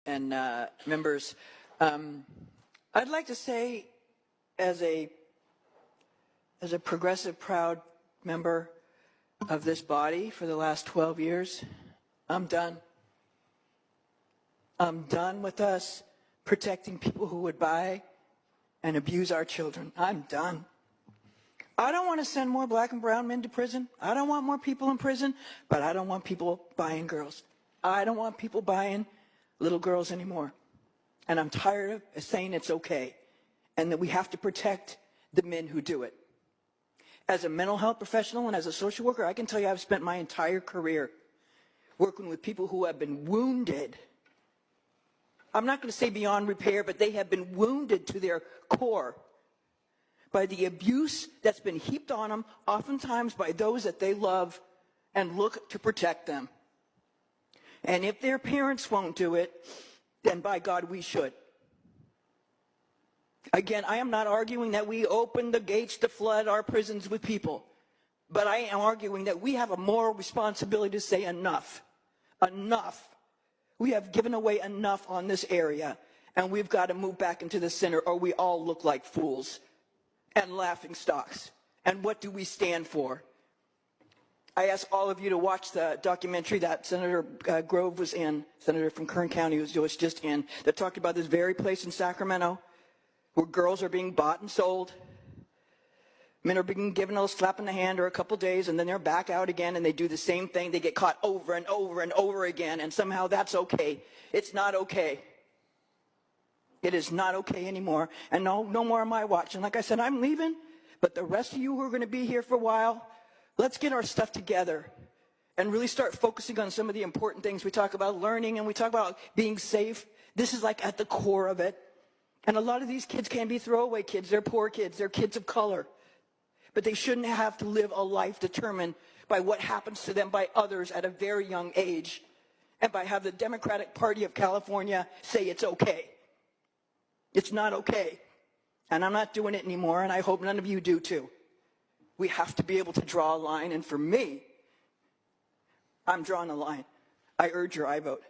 and members. I'd like to say, as a progressive, proud member of this body for the last 12 years, I'm done. I'm done with us protecting people who would buy and abuse our children. I'm done. I don't want to send more black and brown men to prison. I don't want more people in prison, but I don't want people buying girls. I don't want people buying little girls anymore. And I'm tired of saying it's okay and that we have to protect the men who do it. As a mental health professional and as a social worker, I can tell you I've spent my entire career working with people who have been wounded. I'm not going to say beyond repair, but they have been wounded to their core by the abuse that's been heaped on them, oftentimes by those that they love and look to protect them. And if their parents won't do it, then by God, we should. Again, I am not arguing that we open the gates to flood our prisons with people, but I am arguing that we have a moral responsibility to say enough. Enough. We have given away enough on this area, and we've got to move back into the center, or we all look like fools and laughing stocks. And what do we stand for? I ask all of you to watch the documentary that Senator Grove was in, Senator from Kern County was just in, that talked about this very place in Sacramento where girls are being bought and sold. Men are being given a slap in the hand or a couple days, and then they're back out again, and they do the same thing. They get caught over and over and over again, and somehow that's okay. It's not okay. It is not okay anymore. And no more am I watching. Like I said, I'm leaving, but the rest of you who are going to be here for a while, let's get our stuff together and really start focusing on some of the important things. We talk about learning and we talk about being safe. This is like at the core of it. And a lot of these kids can be throwaway kids. They're poor kids. They're kids of color. But they shouldn't have to live a life determined by what happens to them by others at a very young age and by have the Democratic Party of California say it's okay. It's not okay. And I'm not doing it anymore, and I hope none of you do too. We have to be able to draw a line, and for me, I'm drawing a line. I urge your I vote.